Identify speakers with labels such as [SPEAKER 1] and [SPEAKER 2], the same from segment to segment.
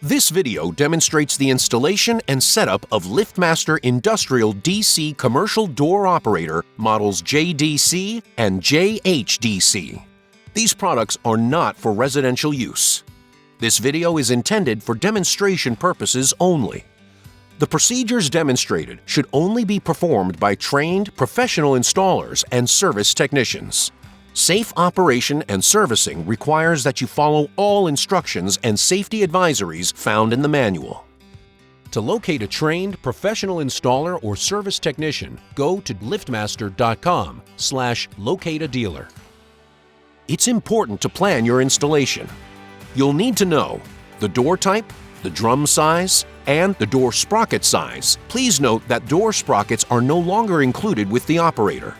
[SPEAKER 1] This video demonstrates the installation and setup of LiftMaster Industrial D.C Commercial Door Operator models JDC and JHDC. These products are not for residential use. This video is intended for demonstration purposes only. The procedures demonstrated should only be performed by trained professional installers and service technicians. Safe operation and servicing requires that you follow all instructions and safety advisories found in the manual. To locate a trained professional installer or service technician, go to liftmaster.com/locate-a-dealer. It's important to plan your installation. You'll need to know the door type, the drum size, and the door sprocket size. Please note that door sprockets are no longer included with the operator.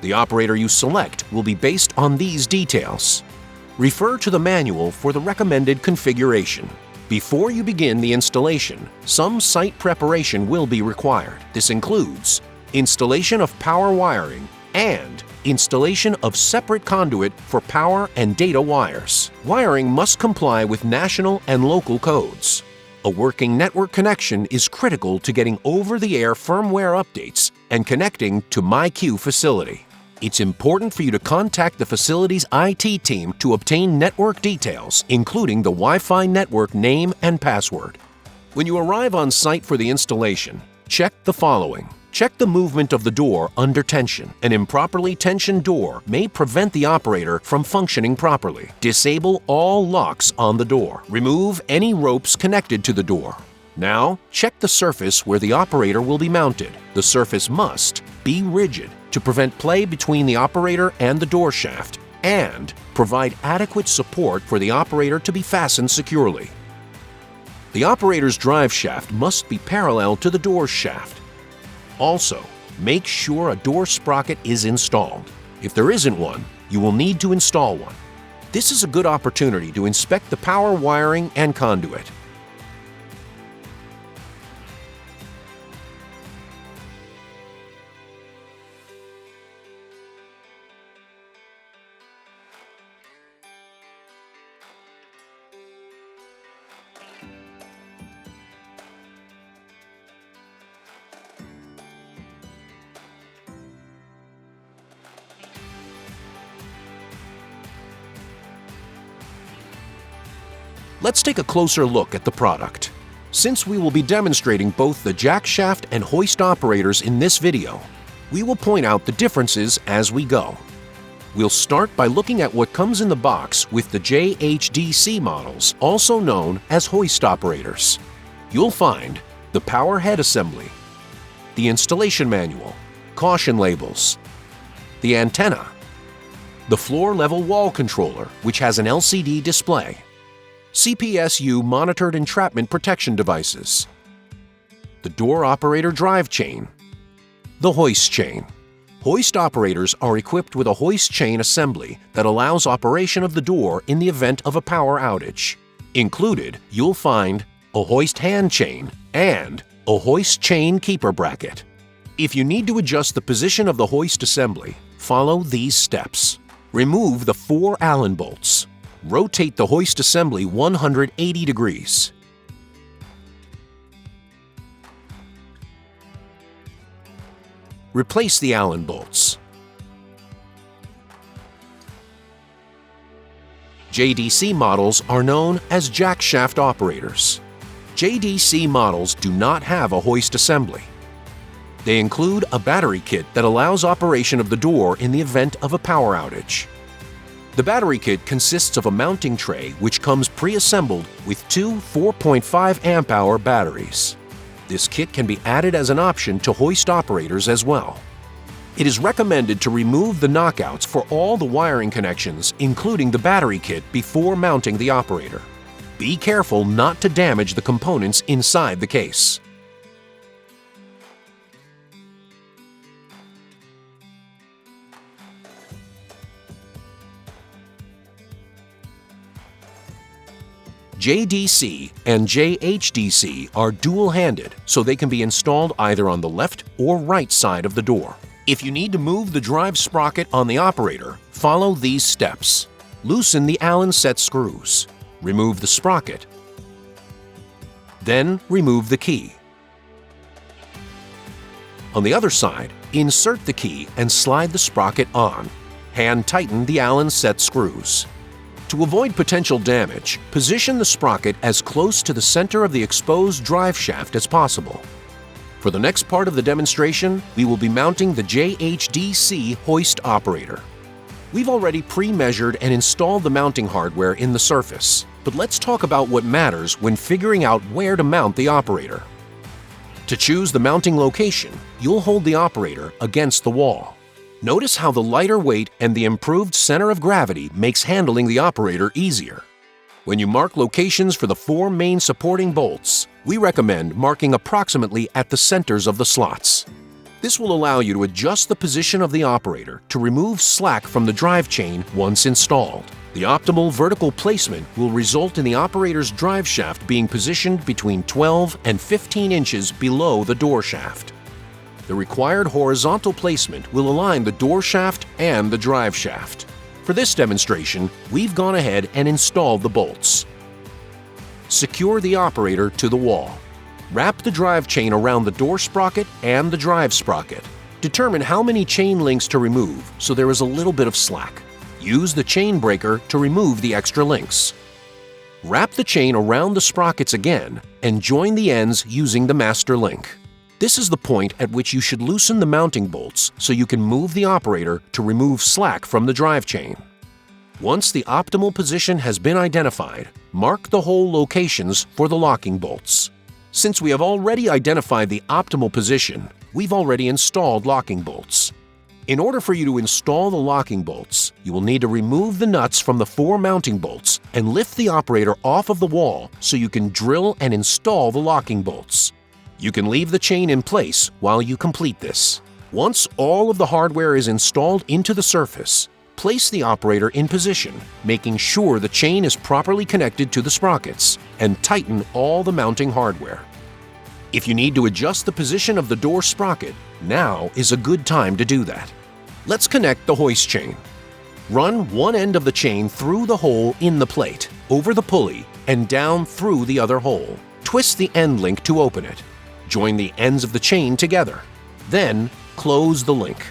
[SPEAKER 1] The operator you select will be based on these details. Refer to the manual for the recommended configuration. Before you begin the installation, some site preparation will be required. This includes installation of power wiring and installation of separate conduit for power and data wires. Wiring must comply with national and local codes. A working network connection is critical to getting over-the-air firmware updates and connecting to MyQ facility. It's important for you to contact the facility's IT team to obtain network details, including the Wi-Fi network name and password. When you arrive on site for the installation, check the following. Check the movement of the door under tension. An improperly tensioned door may prevent the operator from functioning properly. Disable all locks on the door. Remove any ropes connected to the door. Now, check the surface where the operator will be mounted. The surface must be rigid to prevent play between the operator and the door shaft and provide adequate support for the operator to be fastened securely. The operator's drive shaft must be parallel to the door shaft. Also, make sure a door sprocket is installed. If there isn't one, you will need to install one. This is a good opportunity to inspect the power wiring and conduit. Let's take a closer look at the product. Since we will be demonstrating both the jack shaft and hoist operators in this video, we will point out the differences as we go. We'll start by looking at what comes in the box with the JHDC models, also known as hoist operators. You'll find the power head assembly, the installation manual, caution labels, the antenna, the floor-level wall controller, which has an LCD display, CPSU monitored entrapment protection devices, the door operator drive chain, the hoist chain. Hoist operators are equipped with a hoist chain assembly that allows operation of the door in the event of a power outage. Included, you'll find a hoist hand chain and a hoist chain keeper bracket. If you need to adjust the position of the hoist assembly, follow these steps. Remove the 4 Allen bolts. Rotate the hoist assembly 180 degrees. Replace the Allen bolts. JDC models are known as jack shaft operators. JDC models do not have a hoist assembly. They include a battery kit that allows operation of the door in the event of a power outage. The battery kit consists of a mounting tray which comes pre-assembled with 2 4.5 amp-hour batteries. This kit can be added as an option to hoist operators as well. It is recommended to remove the knockouts for all the wiring connections, including the battery kit, before mounting the operator. Be careful not to damage the components inside the case. JDC and JHDC are dual-handed, so they can be installed either on the left or right side of the door. If you need to move the drive sprocket on the operator, follow these steps. Loosen the Allen set screws. Remove the sprocket. Then remove the key. On the other side, insert the key and slide the sprocket on. Hand tighten the Allen set screws. To avoid potential damage, position the sprocket as close to the center of the exposed drive shaft as possible. For the next part of the demonstration, we will be mounting the JHDC Hoist Operator. We've already pre-measured and installed the mounting hardware in the surface, but let's talk about what matters when figuring out where to mount the operator. To choose the mounting location, you'll hold the operator against the wall. Notice how the lighter weight and the improved center of gravity makes handling the operator easier. When you mark locations for the 4 main supporting bolts, we recommend marking approximately at the centers of the slots. This will allow you to adjust the position of the operator to remove slack from the drive chain once installed. The optimal vertical placement will result in the operator's drive shaft being positioned between 12 and 15 inches below the door shaft. The required horizontal placement will align the door shaft and the drive shaft. For this demonstration, we've gone ahead and installed the bolts. Secure the operator to the wall. Wrap the drive chain around the door sprocket and the drive sprocket. Determine how many chain links to remove so there is a little bit of slack. Use the chain breaker to remove the extra links. Wrap the chain around the sprockets again and join the ends using the master link. This is the point at which you should loosen the mounting bolts so you can move the operator to remove slack from the drive chain. Once the optimal position has been identified, mark the hole locations for the locking bolts. Since we have already identified the optimal position, we've already installed locking bolts. In order for you to install the locking bolts, you will need to remove the nuts from the 4 mounting bolts and lift the operator off of the wall so you can drill and install the locking bolts. You can leave the chain in place while you complete this. Once all of the hardware is installed into the surface, place the operator in position, making sure the chain is properly connected to the sprockets, and tighten all the mounting hardware. If you need to adjust the position of the door sprocket, now is a good time to do that. Let's connect the hoist chain. Run one end of the chain through the hole in the plate, over the pulley, and down through the other hole. Twist the end link to open it. Join the ends of the chain together. Then, close the link.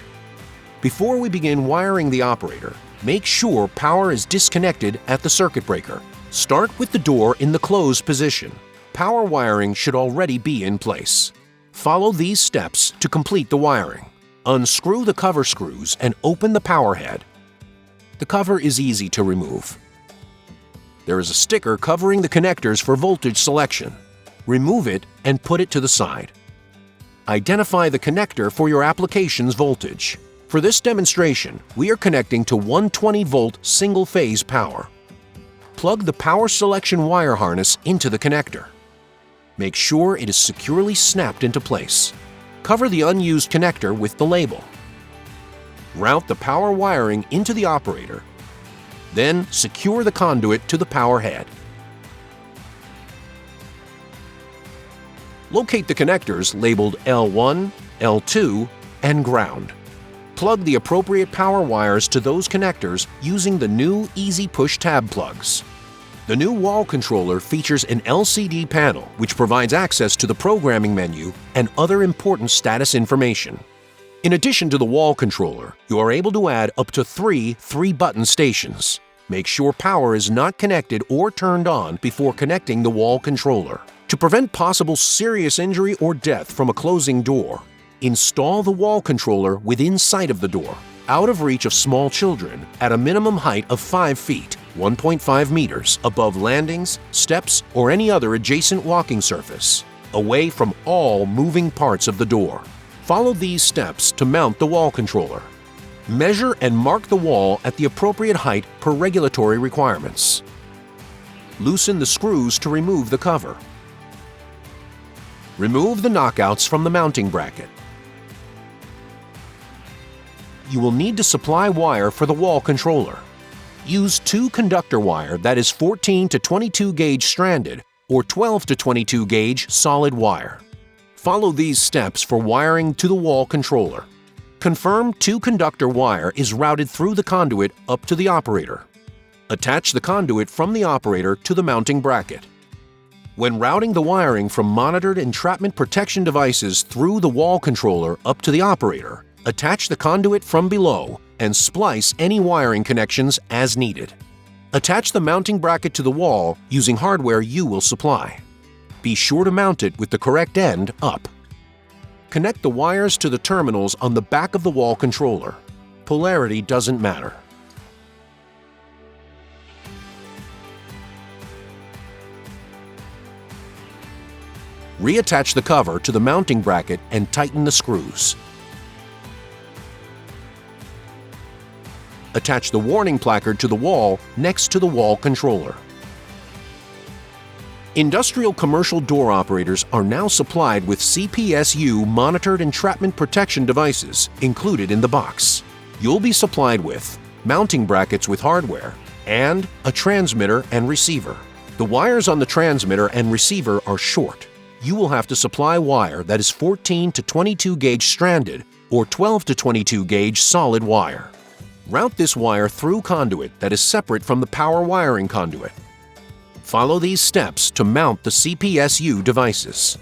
[SPEAKER 1] Before we begin wiring the operator, make sure power is disconnected at the circuit breaker. Start with the door in the closed position. Power wiring should already be in place. Follow these steps to complete the wiring. Unscrew the cover screws and open the power head. The cover is easy to remove. There is a sticker covering the connectors for voltage selection. Remove it and put it to the side. Identify the connector for your application's voltage. For this demonstration, we are connecting to 120-volt single-phase power. Plug the power selection wire harness into the connector. Make sure it is securely snapped into place. Cover the unused connector with the label. Route the power wiring into the operator. Then secure the conduit to the power head. Locate the connectors labeled L1, L2, and ground. Plug the appropriate power wires to those connectors using the new Easy Push tab plugs. The new wall controller features an LCD panel which provides access to the programming menu and other important status information. In addition to the wall controller, you are able to add up to 3 3-button stations. Make sure power is not connected or turned on before connecting the wall controller. To prevent possible serious injury or death from a closing door, install the wall controller within sight of the door, out of reach of small children, at a minimum height of 5 feet, 1.5 meters, above landings, steps, or any other adjacent walking surface, away from all moving parts of the door. Follow these steps to mount the wall controller. Measure and mark the wall at the appropriate height per regulatory requirements. Loosen the screws to remove the cover. Remove the knockouts from the mounting bracket. You will need to supply wire for the wall controller. Use 2 conductor wire that is 14 to 22 gauge stranded or 12 to 22 gauge solid wire. Follow these steps for wiring to the wall controller. Confirm 2 conductor wire is routed through the conduit up to the operator. Attach the conduit from the operator to the mounting bracket. When routing the wiring from monitored entrapment protection devices through the wall controller up to the operator, attach the conduit from below and splice any wiring connections as needed. Attach the mounting bracket to the wall using hardware you will supply. Be sure to mount it with the correct end up. Connect the wires to the terminals on the back of the wall controller. Polarity doesn't matter. Reattach the cover to the mounting bracket and tighten the screws. Attach the warning placard to the wall next to the wall controller. Industrial commercial door operators are now supplied with CPSU monitored entrapment protection devices included in the box. You'll be supplied with mounting brackets with hardware and a transmitter and receiver. The wires on the transmitter and receiver are short. You will have to supply wire that is 14 to 22 gauge stranded or 12 to 22 gauge solid wire. Route this wire through conduit that is separate from the power wiring conduit. Follow these steps to mount the CPSU devices.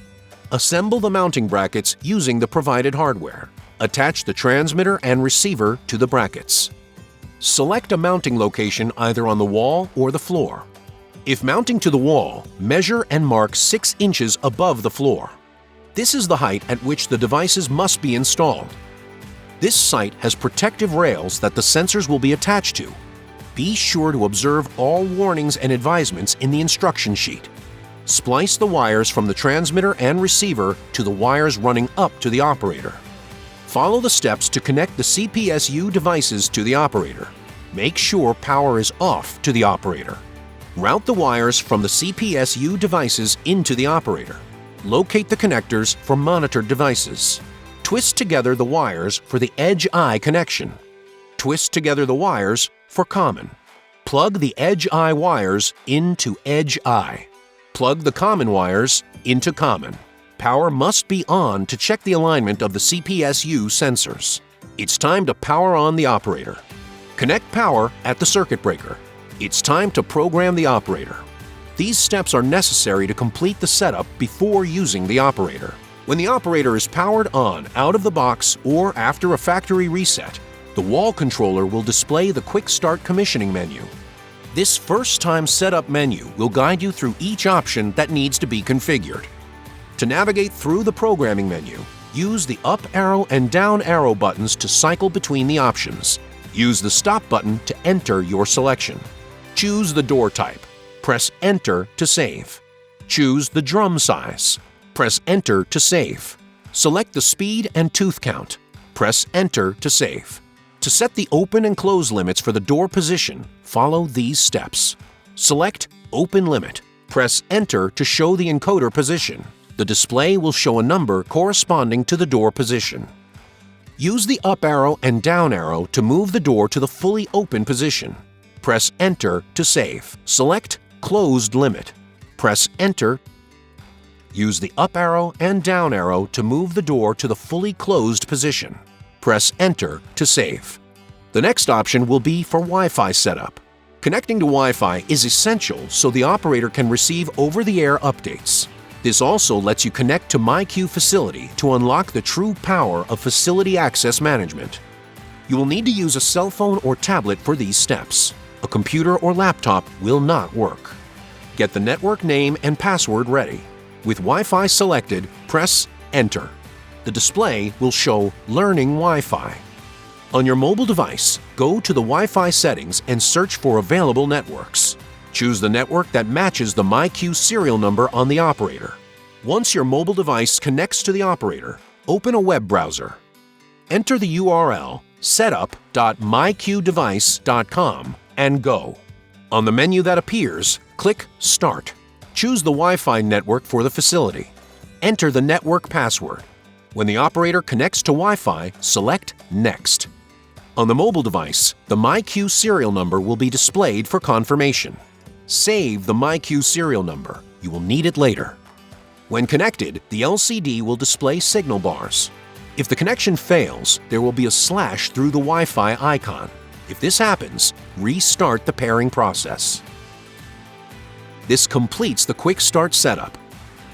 [SPEAKER 1] Assemble the mounting brackets using the provided hardware. Attach the transmitter and receiver to the brackets. Select a mounting location either on the wall or the floor. If mounting to the wall, measure and mark 6 inches above the floor. This is the height at which the devices must be installed. This site has protective rails that the sensors will be attached to. Be sure to observe all warnings and advisements in the instruction sheet. Splice the wires from the transmitter and receiver to the wires running up to the operator. Follow the steps to connect the CPSU devices to the operator. Make sure power is off to the operator. Route the wires from the CPSU devices into the operator. Locate the connectors for monitored devices. Twist together the wires for the edge-eye connection. Twist together the wires for common. Plug the edge-eye wires into edge-eye. Plug the common wires into common. Power must be on to check the alignment of the CPSU sensors. It's time to power on the operator. Connect power at the circuit breaker. It's time to program the operator. These steps are necessary to complete the setup before using the operator. When the operator is powered on out of the box or after a factory reset, the wall controller will display the Quick Start Commissioning menu. This first-time setup menu will guide you through each option that needs to be configured. To navigate through the programming menu, use the up arrow and down arrow buttons to cycle between the options. Use the stop button to enter your selection. Choose the door type. Press Enter to save. Choose the drum size. Press Enter to save. Select the speed and tooth count. Press Enter to save. To set the open and close limits for the door position, follow these steps. Select Open Limit. Press Enter to show the encoder position. The display will show a number corresponding to the door position. Use the up arrow and down arrow to move the door to the fully open position. Press Enter to save. Select Closed Limit. Press Enter. Use the up arrow and down arrow to move the door to the fully closed position. Press Enter to save. The next option will be for Wi-Fi setup. Connecting to Wi-Fi is essential so the operator can receive over-the-air updates. This also lets you connect to MyQ Facility to unlock the true power of facility access management. You will need to use a cell phone or tablet for these steps. A computer or laptop will not work. Get the network name and password ready. With Wi-Fi selected, press Enter. The display will show Learning Wi-Fi. On your mobile device, go to the Wi-Fi settings and search for available networks. Choose the network that matches the MyQ serial number on the operator. Once your mobile device connects to the operator, open a web browser. Enter the URL setup.myqdevice.com and go. On the menu that appears, click Start. Choose the Wi-Fi network for the facility. Enter the network password. When the operator connects to Wi-Fi, select Next. On the mobile device, the MyQ serial number will be displayed for confirmation. Save the MyQ serial number. You will need it later. When connected, the LCD will display signal bars. If the connection fails, there will be a slash through the Wi-Fi icon. If this happens, restart the pairing process. This completes the quick start setup.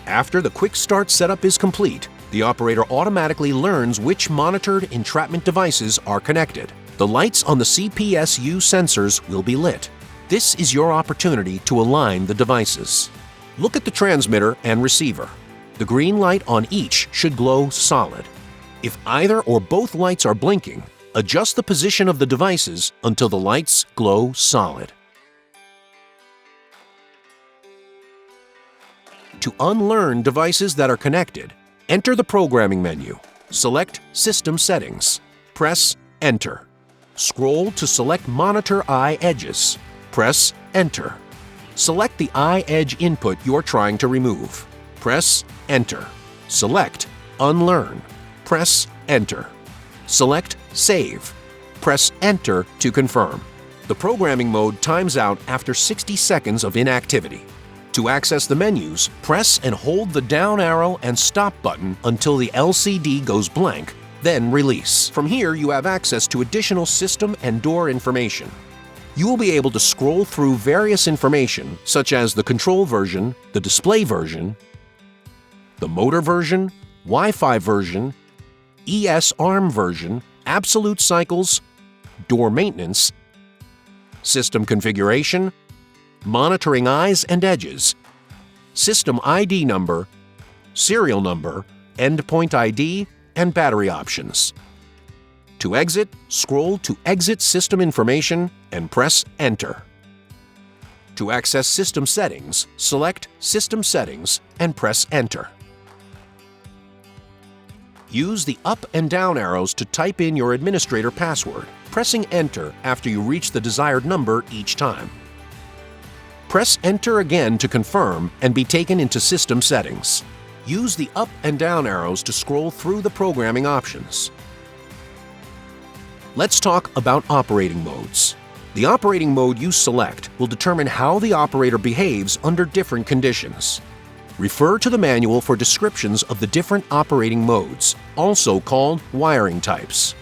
[SPEAKER 1] After the quick start setup is complete, the operator automatically learns which monitored entrapment devices are connected. The lights on the CPSU sensors will be lit. This is your opportunity to align the devices. Look at the transmitter and receiver. The green light on each should glow solid. If either or both lights are blinking, adjust the position of the devices until the lights glow solid. To unlearn devices that are connected, enter the programming menu. Select System Settings. Press Enter. Scroll to select Monitor Eye Edges. Press Enter. Select the eye edge input you're trying to remove. Press Enter. Select Unlearn. Press Enter. Select Save. Press Enter to confirm. The programming mode times out after 60 seconds of inactivity. To access the menus, press and hold the down arrow and stop button until the LCD goes blank, then release. From here, you have access to additional system and door information. You will be able to scroll through various information such as the control version, the display version, the motor version, Wi-Fi version, ES-ARM version, absolute cycles, door maintenance, system configuration, monitoring eyes and edges, system ID number, serial number, endpoint ID, and battery options. To exit, scroll to Exit System Information and press Enter. To access System Settings, select System Settings and press Enter. Use the up and down arrows to type in your administrator password, pressing Enter after you reach the desired number each time. Press Enter again to confirm and be taken into System Settings. Use the up and down arrows to scroll through the programming options. Let's talk about operating modes. The operating mode you select will determine how the operator behaves under different conditions. Refer to the manual for descriptions of the different operating modes, also called wiring types.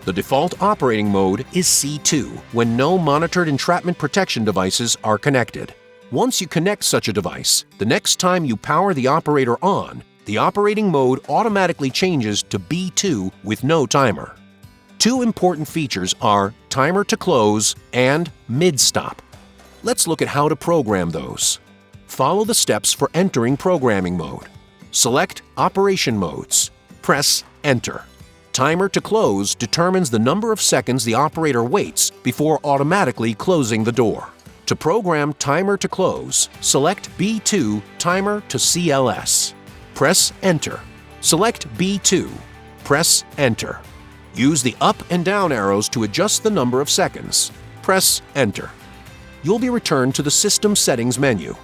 [SPEAKER 1] The default operating mode is C2 when no monitored entrapment protection devices are connected. Once you connect such a device, the next time you power the operator on, the operating mode automatically changes to B2 with no timer. Two important features are timer to close and mid-stop. Let's look at how to program those. Follow the steps for entering programming mode. Select Operation Modes. Press Enter. Timer to close determines the number of seconds the operator waits before automatically closing the door. To program timer to close, select B2 Timer to CLS. Press Enter. Select B2. Press Enter. Use the up and down arrows to adjust the number of seconds. Press Enter. You'll be returned to the System Settings menu.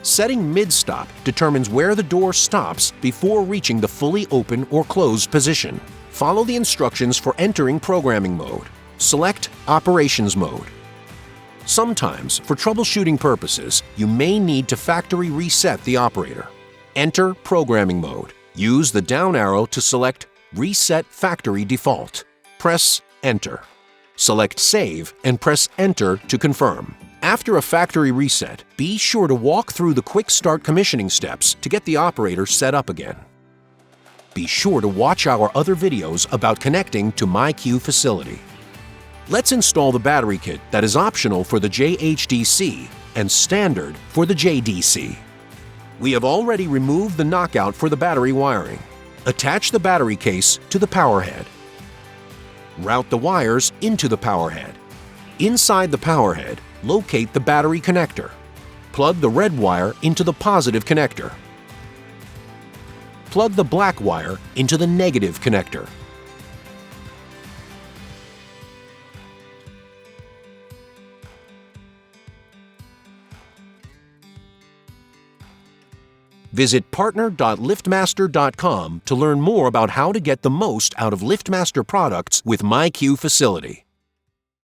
[SPEAKER 1] Setting mid-stop determines where the door stops before reaching the fully open or closed position. Follow the instructions for entering programming mode. Select Operations mode. Sometimes, for troubleshooting purposes, you may need to factory reset the operator. Enter programming mode. Use the down arrow to select Reset Factory Default. Press Enter. Select Save and press Enter to confirm. After a factory reset, be sure to walk through the quick start commissioning steps to get the operator set up again. Be sure to watch our other videos about connecting to MyQ facility. Let's install the battery kit that is optional for the JHDC and standard for the JDC. We have already removed the knockout for the battery wiring. Attach the battery case to the power head. Route the wires into the power head. Inside the power head, locate the battery connector. Plug the red wire into the positive connector. Plug the black wire into the negative connector. Visit partner.liftmaster.com to learn more about how to get the most out of LiftMaster products with MyQ facility.